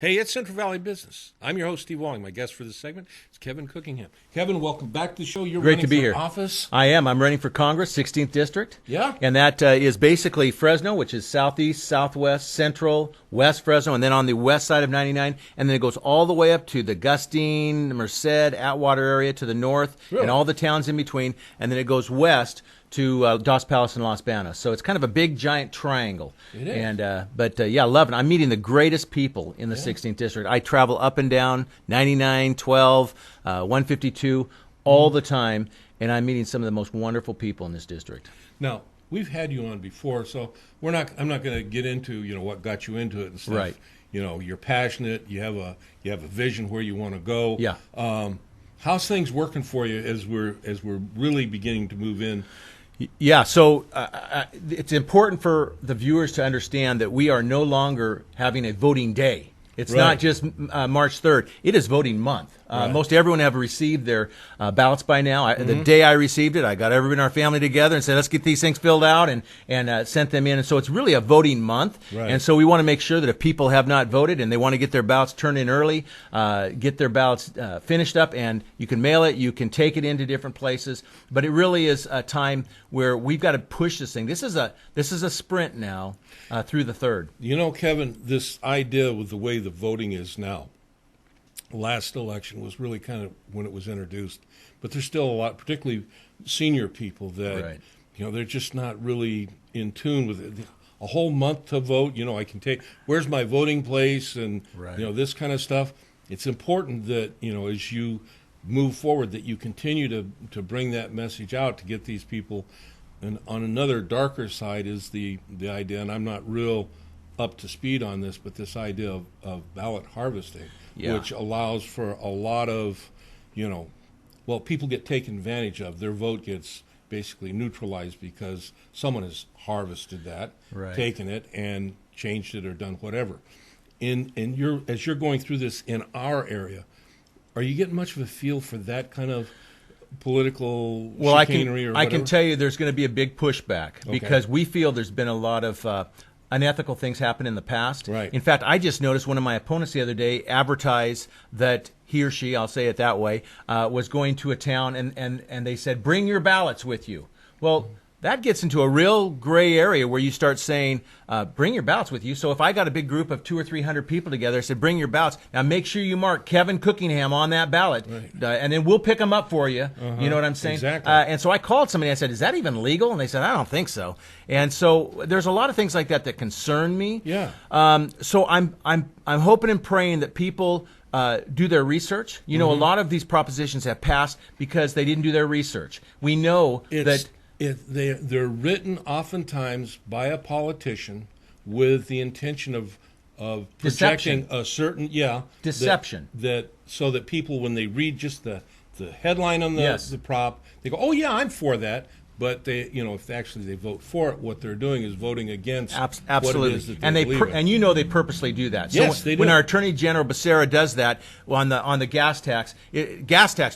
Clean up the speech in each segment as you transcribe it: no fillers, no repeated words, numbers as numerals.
Hey, it's Central Valley Business. I'm your host, Steve Walling. My guest for this segment is Kevin Cookingham. Kevin, welcome back to the show. You're Great running to be for here. office. I am. I'm running for Congress, 16th District. Yeah. And that is basically Fresno, which is southeast, southwest, central, west Fresno, and then on the west side of 99. And then it goes all the way up to the Gustine, Merced, Atwater area to the north, Really? and all the towns in between. And then it goes west to Dos Palace and Las Banas. So it's kind of a big, giant triangle. It is. And, yeah, I love it. I'm meeting the greatest people in the 16th District. I travel up and down 99, 12, 152 all the time, and I'm meeting some of the most wonderful people in this district. Now, we've had you on before, so I'm not going to get into, what got you into it and stuff. Right. You're passionate, you have a vision where you want to go. Yeah. How's things working for you as we're really beginning to move in? Yeah, so it's important for the viewers to understand that we are no longer having a voting day. It's Right. not just March 3rd. It is voting month. Right. Most everyone have received their ballots by now. The day I received it, I got everyone in our family together and said, let's get these things filled out and sent them in. And so it's really a voting month. Right. And so we want to make sure that if people have not voted and they want to get their ballots turned in early, get their ballots finished up, and you can mail it, you can take it into different places. But it really is a time where we've got to push this thing. This is a sprint now through the 3rd. Kevin, this idea with the way the voting is now, last election was really kind of when it was introduced, but there's still a lot, particularly senior people, that Right. They're just not really in tune with it. A whole month to vote, I can take, where's my voting place, and Right. this kind of stuff. It's important that as you move forward, that you continue to bring that message out to get these people. And on another darker side is the idea, and I'm not real up to speed on this, but this idea of ballot harvesting, Yeah. which allows for a lot of, people get taken advantage of. Their vote gets basically neutralized because someone has harvested that, Right. taken it, and changed it or done whatever. As you're going through this in our area, are you getting much of a feel for that kind of political chicanery or whatever? I can tell you there's going to be a big pushback because we feel there's been a lot of unethical things happen in the past. Right. In fact, I just noticed one of my opponents the other day advertise that he or she, I'll say it that way, was going to a town and they said, bring your ballots with you. Well, that gets into a real gray area where you start saying, bring your ballots with you. So if I got a big group of 200 or 300 people together, I said, bring your ballots. Now make sure you mark Kevin Cookingham on that ballot, Right. And then we'll pick them up for you. You know what I'm saying? Exactly. And so I called somebody. I said, is that even legal? And they said, I don't think so. And so there's a lot of things like that that concern me. Yeah. So I'm hoping and praying that people do their research. A lot of these propositions have passed because they didn't do their research. We know that. They're written oftentimes by a politician with the intention of projecting Deception. a certain Deception. that so that people, when they read just the headline on Yes. the prop, they go, oh yeah, I'm for that. But they, if actually they vote for it, what they're doing is voting against Absolutely. what it is that they believe in. And they purposely do that. So Yes, they do. when our Attorney General Becerra does that on the gas tax,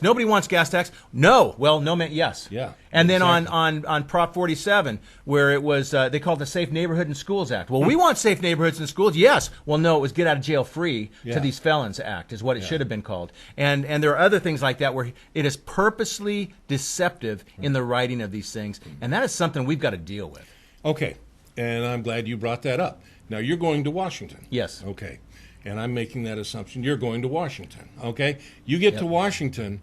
nobody wants gas tax. No. Well, no meant yes. Yeah, And then exactly. on Prop 47, where it was they called the Safe Neighborhood and Schools Act. Well, we want safe neighborhoods and schools. Yes. Well, no, it was Get Out of Jail Free Yeah. to these felons act is what it should have been called. And there are other things like that where it is purposely deceptive in the writing of these things, and that is something we've got to deal with. Okay, and I'm glad you brought that up. Now, you're going to Washington. Yes. Okay, and I'm making that assumption. You're going to Washington, okay? You get to Washington,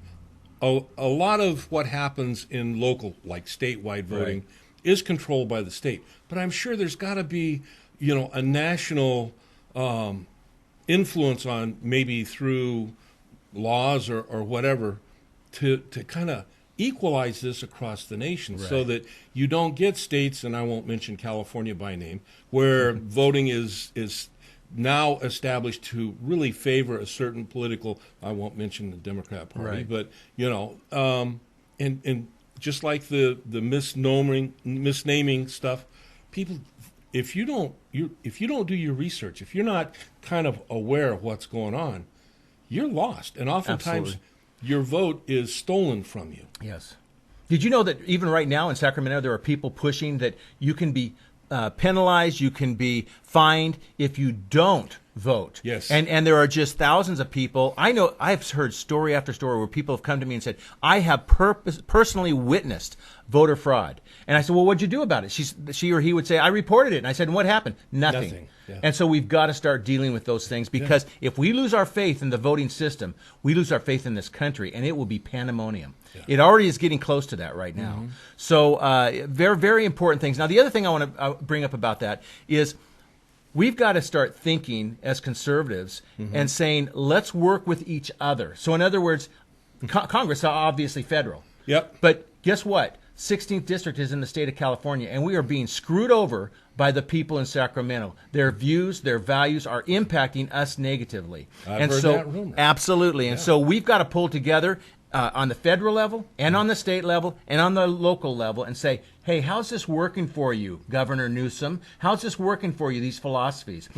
a lot of what happens in local, like statewide voting, is controlled by the state. But I'm sure there's got to be, a national influence on, maybe through laws or whatever, to kind of equalize this across the nation, so that you don't get states, and I won't mention California by name, where voting is now established to really favor a certain political, I won't mention the Democrat Party, Right. but and just like the misnaming stuff, people, if you don't do your research, if you're not kind of aware of what's going on, you're lost, and oftentimes Absolutely. your vote is stolen from you. Yes. Did you know that even right now in Sacramento there are people pushing that you can be penalized, you can be fined if you don't vote. Yes. And there are just thousands of people. I know I've heard story after story where people have come to me and said, I have personally witnessed voter fraud. And I said, well, what'd you do about it? She or he would say, I reported it. And I said, and what happened? Nothing. Yeah. And so we've got to start dealing with those things, because if we lose our faith in the voting system, we lose our faith in this country, and it will be pandemonium. Yeah. It already is getting close to that right now. So very, very important things. Now, the other thing I want to bring up about that is we've got to start thinking as conservatives and saying, let's work with each other. So in other words, Congress, obviously federal. Yep. But guess what? 16th District is in the state of California, and we are being screwed over by the people in Sacramento. Their views, their values are impacting us negatively. I've heard that rumor. Absolutely. And so we've got to pull together on the federal level and on the state level and on the local level and say, hey, how's this working for you, Governor Newsom? How's this working for you, these philosophies?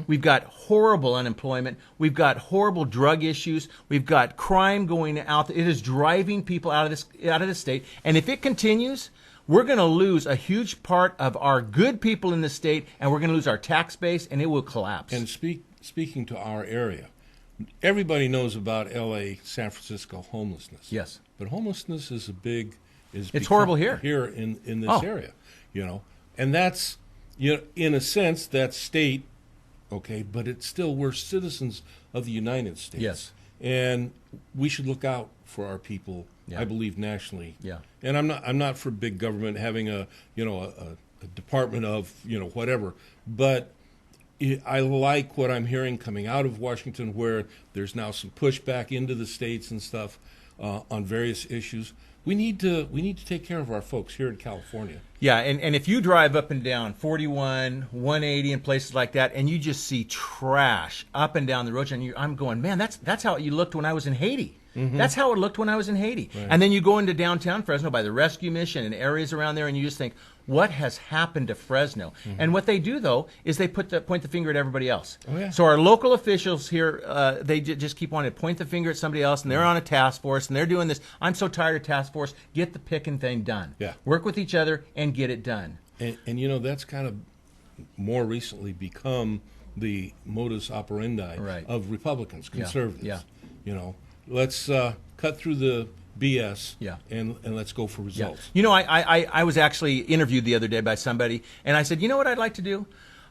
We've got horrible unemployment. We've got horrible drug issues. We've got crime going out. It is driving people out of the state. And if it continues, we're going to lose a huge part of our good people in the state, and we're going to lose our tax base, and it will collapse. And speaking to our area, everybody knows about L.A., San Francisco homelessness. Yes. But homelessness is it's horrible here. Here in this area, And that's, in a sense, that's state, okay, but it's still, we're citizens of the United States. Yes. And we should look out for our people, I believe, nationally. Yeah. And I'm not for big government having a department of, whatever, but I like what I'm hearing coming out of Washington, where there's now some pushback into the states and stuff on various issues. We need to take care of our folks here in California. Yeah, and if you drive up and down 41, 180, and places like that, and you just see trash up and down the road, and I'm going, man, that's how it looked when I was in Haiti. That's how it looked when I was in Haiti. Right. And then you go into downtown Fresno by the Rescue Mission and areas around there, and you just think, what has happened to Fresno? And what they do, though, is they point the finger at everybody else. Oh, yeah. So our local officials here, they just keep wanting to point the finger at somebody else, and they're on a task force, and they're doing this. I'm so tired of task force. Get the picking thing done. Yeah. Work with each other and get it done. And that's kind of more recently become the modus operandi of Republicans, conservatives. Yeah. Let's cut through the BS and let's go for results. Yeah. I was actually interviewed the other day by somebody, and I said, you know what I'd like to do?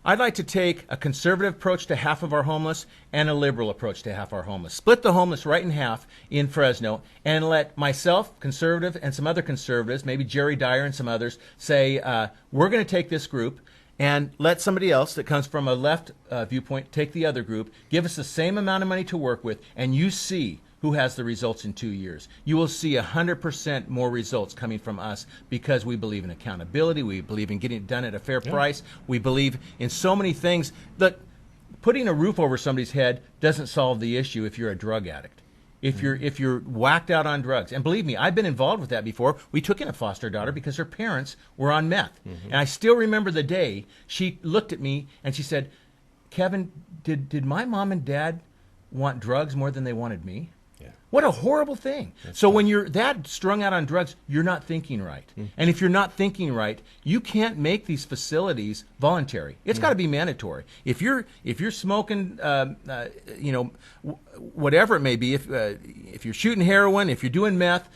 I'd like to take a conservative approach to half of our homeless and a liberal approach to half our homeless. Split the homeless right in half in Fresno and let myself, conservative, and some other conservatives, maybe Jerry Dyer and some others, say, we're going to take this group and let somebody else that comes from a left viewpoint take the other group, give us the same amount of money to work with, and you see who has the results in 2 years. You will see 100% more results coming from us because we believe in accountability. We believe in getting it done at a fair price. We believe in so many things. Look, putting a roof over somebody's head doesn't solve the issue if you're a drug addict. If you're whacked out on drugs. And believe me, I've been involved with that before. We took in a foster daughter because her parents were on meth. And I still remember the day she looked at me and she said, Kevin, did my mom and dad want drugs more than they wanted me? What a horrible thing. So when you're that strung out on drugs, you're not thinking right. And if you're not thinking right, you can't make these facilities voluntary. It's got to be mandatory. If you're smoking, whatever it may be, if you're shooting heroin, if you're doing meth,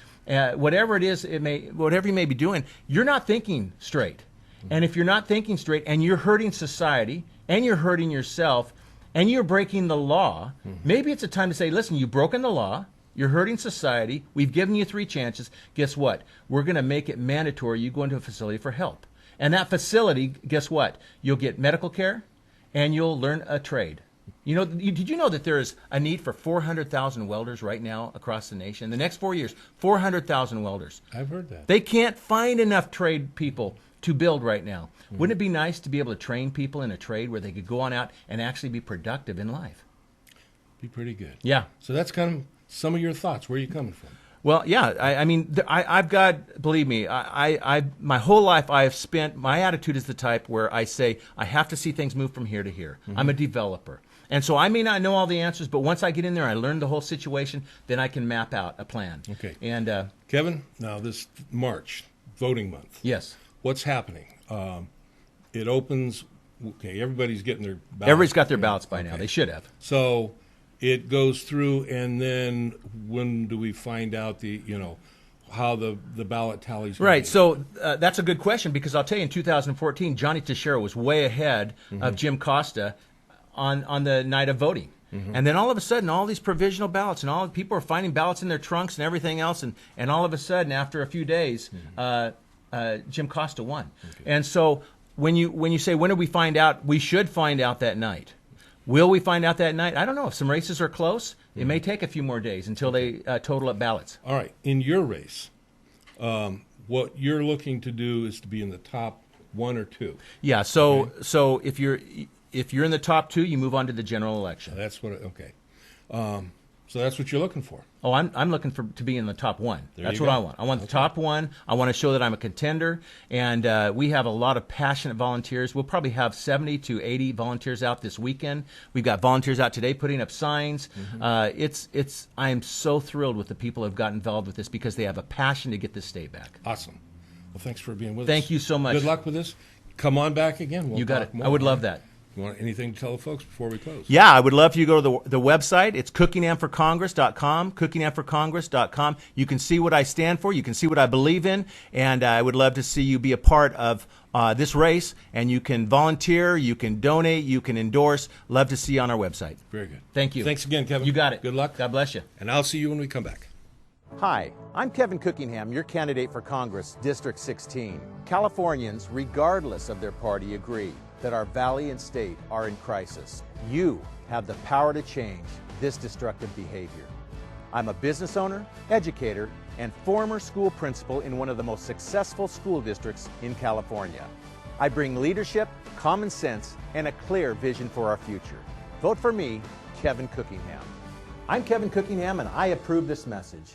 whatever it is, whatever you may be doing, you're not thinking straight. And if you're not thinking straight and you're hurting society and you're hurting yourself and you're breaking the law, maybe it's a time to say, listen, you've broken the law. You're hurting society. We've given you 3 chances. Guess what? We're going to make it mandatory you go into a facility for help. And that facility, guess what? You'll get medical care and you'll learn a trade. Did you know that there is a need for 400,000 welders right now across the nation? In the next 4 years, 400,000 welders. I've heard that. They can't find enough trade people to build right now. Wouldn't it be nice to be able to train people in a trade where they could go on out and actually be productive in life? Be pretty good. Yeah. So that's kind of some of your thoughts. Where are you coming from? Well, yeah. I've got, believe me, my whole life I have spent, my attitude is the type where I say, I have to see things move from here to here. I'm a developer. And so I may not know all the answers, but once I get in there, I learn the whole situation, then I can map out a plan. Okay. And Kevin, now this March, voting month. Yes. What's happening? It opens Okay, everybody's getting their ballots. Everybody's got their ballots by now. They should have. So it goes through, and then when do we find out how the ballot tallies? Right. So that's a good question, because I'll tell you, in 2014, Johnny Teixeira was way ahead of Jim Costa on the night of voting. And then all of a sudden, all these provisional ballots, and all people are finding ballots in their trunks and everything else, and all of a sudden, after a few days, Jim Costa won. And so when you say, when do we find out? We should find out that night. Will we find out that night? I don't know. If some races are close, it may take a few more days until they total up ballots. All right. In your race, what you're looking to do is to be in the top 1 or 2. Yeah. So if you're in the top 2, you move on to the general election. That's what. Okay. So that's what you're looking for. Oh, I'm looking to be in the top 1. That's what go. I want. I want the top 1. I want to show that I'm a contender, and we have a lot of passionate volunteers. We'll probably have 70 to 80 volunteers out this weekend. We've got volunteers out today putting up signs. I am so thrilled with the people who have gotten involved with this, because they have a passion to get this state back. Awesome. Well, thanks for being with us. Thank you so much. Good luck with this. Come on back again. You got it. I would love that. You want anything to tell the folks before we close? Yeah, I would love for you to go to the website. It's cookinghamforcongress.com, cookinghamforcongress.com. You can see what I stand for. You can see what I believe in. And I would love to see you be a part of this race. And you can volunteer, you can donate, you can endorse. Love to see you on our website. Very good. Thank you. Thanks again, Kevin. You got it. Good luck. God bless you. And I'll see you when we come back. Hi, I'm Kevin Cookingham, your candidate for Congress, District 16. Californians, regardless of their party, agree that our valley and state are in crisis. You have the power to change this destructive behavior. I'm a business owner, educator, and former school principal in one of the most successful school districts in California. I bring leadership, common sense, and a clear vision for our future. Vote for me, Kevin Cookingham. I'm Kevin Cookingham, and I approve this message.